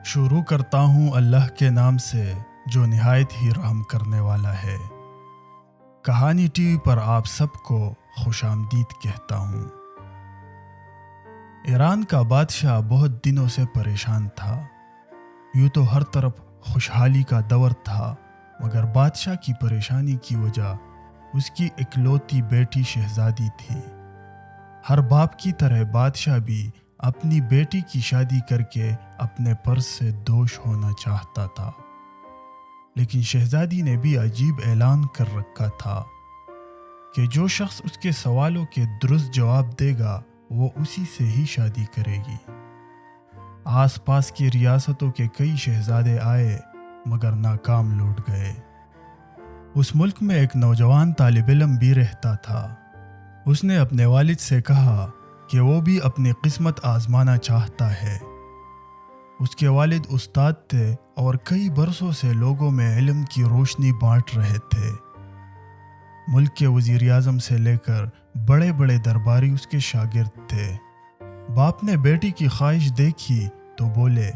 شروع کرتا ہوں اللہ کے نام سے جو نہایت ہی رحم کرنے والا ہے۔ کہانی ٹی وی پر آپ سب کو خوش آمدید کہتا ہوں۔ ایران کا بادشاہ بہت دنوں سے پریشان تھا۔ یوں تو ہر طرف خوشحالی کا دور تھا، مگر بادشاہ کی پریشانی کی وجہ اس کی اکلوتی بیٹی شہزادی تھی۔ ہر باپ کی طرح بادشاہ بھی اپنی بیٹی کی شادی کر کے اپنے پرس سے دوش ہونا چاہتا تھا، لیکن شہزادی نے بھی عجیب اعلان کر رکھا تھا کہ جو شخص اس کے سوالوں کے درست جواب دے گا وہ اسی سے ہی شادی کرے گی۔ آس پاس کی ریاستوں کے کئی شہزادے آئے مگر ناکام لوٹ گئے۔ اس ملک میں ایک نوجوان طالب علم بھی رہتا تھا۔ اس نے اپنے والد سے کہا کہ وہ بھی اپنی قسمت آزمانا چاہتا ہے۔ اس کے والد استاد تھے اور کئی برسوں سے لوگوں میں علم کی روشنی بانٹ رہے تھے۔ ملک کے وزیر اعظم سے لے کر بڑے بڑے درباری اس کے شاگرد تھے۔ باپ نے بیٹی کی خواہش دیکھی تو بولے،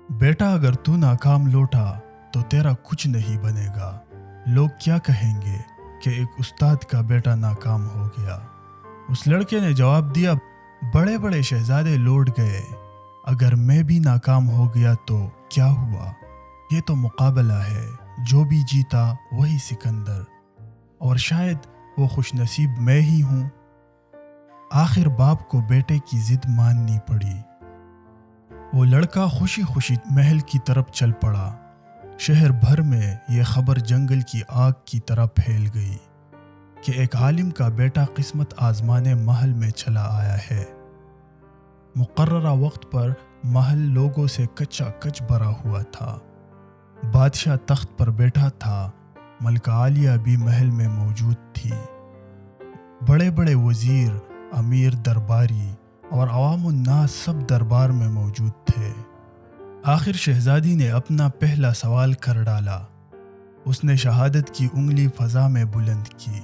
بیٹا اگر تو ناکام لوٹا تو تیرا کچھ نہیں بنے گا۔ لوگ کیا کہیں گے کہ ایک استاد کا بیٹا ناکام ہو گیا۔ اس لڑکے نے جواب دیا، بڑے بڑے شہزادے لوٹ گئے، اگر میں بھی ناکام ہو گیا تو کیا ہوا؟ یہ تو مقابلہ ہے، جو بھی جیتا وہی سکندر، اور شاید وہ خوش نصیب میں ہی ہوں۔ آخر باپ کو بیٹے کی ضد ماننی پڑی۔ وہ لڑکا خوشی خوشی محل کی طرف چل پڑا۔ شہر بھر میں یہ خبر جنگل کی آگ کی طرح پھیل گئی کہ ایک عالم کا بیٹا قسمت آزمانے محل میں چلا آیا ہے۔ مقررہ وقت پر محل لوگوں سے کچا کچ بھرا ہوا تھا۔ بادشاہ تخت پر بیٹھا تھا، ملکہ عالیہ بھی محل میں موجود تھی۔ بڑے بڑے وزیر، امیر درباری اور عوام الناس سب دربار میں موجود تھے۔ آخر شہزادی نے اپنا پہلا سوال کر ڈالا۔ اس نے شہادت کی انگلی فضا میں بلند کی۔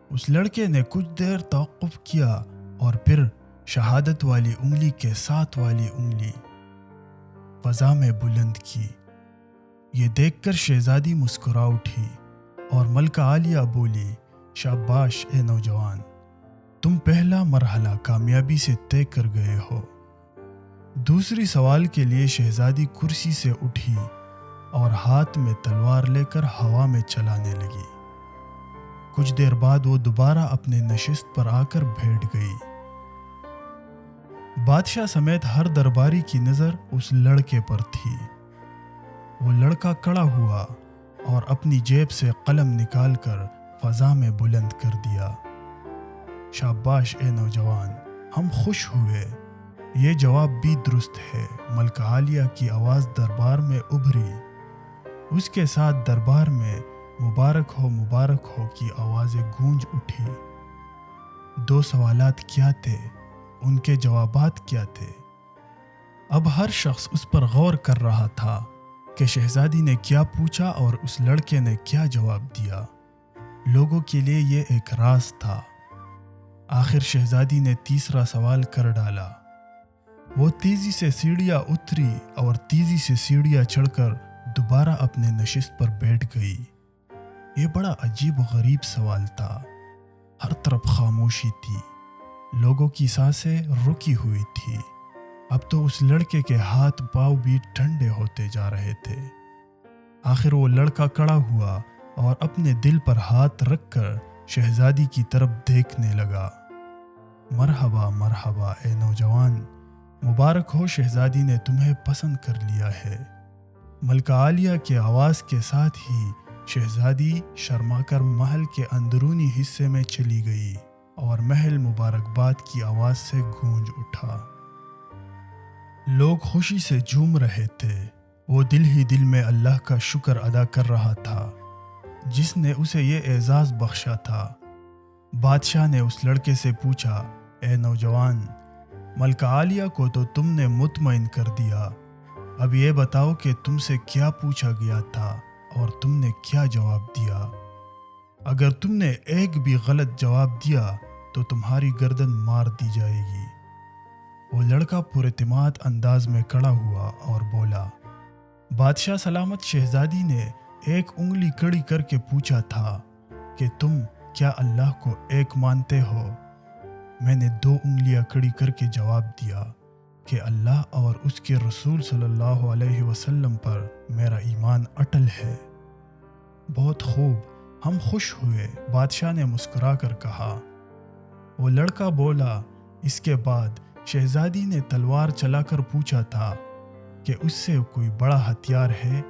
اس لڑکے نے کچھ دیر توقف کیا اور پھر شہادت والی انگلی کے ساتھ والی انگلی فضا میں بلند کی۔ یہ دیکھ کر شہزادی مسکرا اٹھی اور ملکہ عالیہ بولی، شاباش اے نوجوان، تم پہلا مرحلہ کامیابی سے طے کر گئے ہو۔ دوسری سوال کے لیے شہزادی کرسی سے اٹھی اور ہاتھ میں تلوار لے کر ہوا میں چلانے لگی۔ کچھ دیر بعد وہ دوبارہ اپنے نشست پر آ کر بیٹھ گئی۔ بادشاہ سمیت ہر درباری کی نظر اس لڑکے پر تھی۔ وہ لڑکا کھڑا ہوا اور اپنی جیب سے قلم نکال کر فضا میں بلند کر دیا۔ شاباش اے نوجوان، ہم خوش ہوئے، یہ جواب بھی درست ہے۔ ملکہ عالیہ کی آواز دربار میں ابھری۔ اس کے ساتھ دربار میں مبارک ہو کی آوازیں گونج اٹھی۔ دو سوالات کیا تھے؟ ان کے جوابات کیا تھے؟ اب ہر شخص اس پر غور کر رہا تھا کہ شہزادی نے کیا پوچھا اور اس لڑکے نے کیا جواب دیا۔ لوگوں کے لیے یہ ایک راز تھا۔ آخر شہزادی نے تیسرا سوال کر ڈالا۔ وہ تیزی سے سیڑھیاں اتری اور تیزی سے سیڑھیاں چڑھ کر دوبارہ اپنے نشست پر بیٹھ گئی۔ یہ بڑا عجیب و غریب سوال تھا۔ ہر طرف خاموشی تھی، لوگوں کی سانسیں رکی ہوئی تھی۔ اب تو اس لڑکے کے ہاتھ پاؤں بھی ٹھنڈے ہوتے جا رہے تھے۔ آخر وہ لڑکا کھڑا ہوا اور اپنے دل پر ہاتھ رکھ کر شہزادی کی طرف دیکھنے لگا۔ مرحبا مرحبا اے نوجوان، مبارک ہو، شہزادی نے تمہیں پسند کر لیا ہے۔ ملکہ عالیہ کی آواز کے ساتھ ہی شہزادی شرما کر محل کے اندرونی حصے میں چلی گئی اور محل مبارکباد کی آواز سے گونج اٹھا۔ لوگ خوشی سے جھوم رہے تھے۔ وہ دل ہی دل میں اللہ کا شکر ادا کر رہا تھا جس نے اسے یہ اعزاز بخشا تھا۔ بادشاہ نے اس لڑکے سے پوچھا، اے نوجوان، ملکہ عالیہ کو تو تم نے مطمئن کر دیا، اب یہ بتاؤ کہ تم سے کیا پوچھا گیا تھا اور تم نے کیا جواب دیا؟ اگر تم نے ایک بھی غلط جواب دیا تو تمہاری گردن مار دی جائے گی۔ وہ لڑکا پراعتماد انداز میں کھڑا ہوا اور بولا، بادشاہ سلامت شہزادی نے ایک انگلی کڑی کر کے پوچھا تھا کہ تم کیا اللہ کو ایک مانتے ہو؟ میں نے 2 انگلیاں کڑی کر کے جواب دیا کہ اللہ اور اس کے رسول صلی اللہ علیہ وسلم پر میرا ایمان اٹل ہے۔ بہت خوب، ہم خوش ہوئے، بادشاہ نے مسکرا کر کہا۔ وہ لڑکا بولا، اس کے بعد شہزادی نے تلوار چلا کر پوچھا تھا کہ اس سے کوئی بڑا ہتھیار ہے؟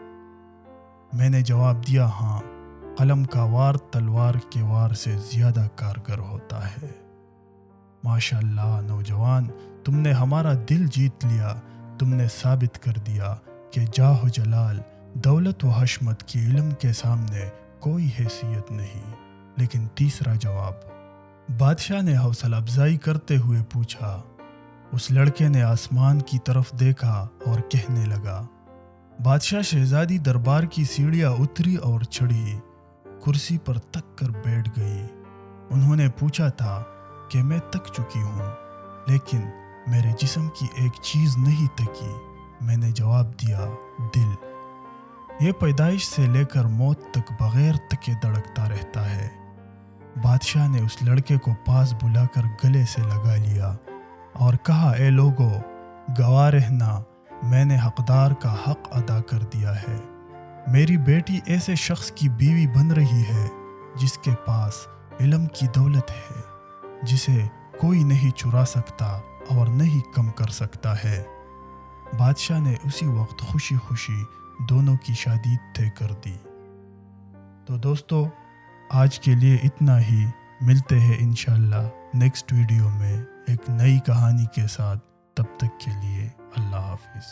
میں نے جواب دیا، ہاں، قلم کا وار تلوار کے وار سے زیادہ کارگر ہوتا ہے۔ ماشاء اللہ نوجوان، تم نے ہمارا دل جیت لیا، تم نے ثابت کر دیا کہ جاہ و جلال، دولت و حشمت کی علم کے سامنے کوئی حیثیت نہیں۔ لیکن تیسرا جواب؟ بادشاہ نے حوصلہ افزائی کرتے ہوئے پوچھا۔ اس لڑکے نے آسمان کی طرف دیکھا اور کہنے لگا۔ بادشاہ شہزادی دربار کی سیڑھیاں اتری اور چڑھی، کرسی پر تک کر بیٹھ گئی۔ انہوں نے پوچھا تھا کہ میں تک چکی ہوں، لیکن میرے جسم کی ایک چیز نہیں تکی۔ میں نے جواب دیا، دل۔ یہ پیدائش سے لے کر موت تک بغیر تکے دھڑکتا رہتا ہے۔ بادشاہ نے اس لڑکے کو پاس بلا کر گلے سے لگا لیا اور کہا، اے لوگو، گواہ رہنا، میں نے حقدار کا حق ادا کر دیا ہے۔ میری بیٹی ایسے شخص کی بیوی بن رہی ہے جس کے پاس علم کی دولت ہے، جسے کوئی نہیں چرا سکتا اور نہیں کم کر سکتا ہے۔ بادشاہ نے اسی وقت خوشی خوشی دونوں کی شادی طے کر دی۔ تو دوستو، آج کے لیے اتنا ہی، ملتے ہیں انشاءاللہ نیکسٹ ویڈیو میں ایک نئی کہانی کے ساتھ۔ تب تک کے لیے اللہ حافظ۔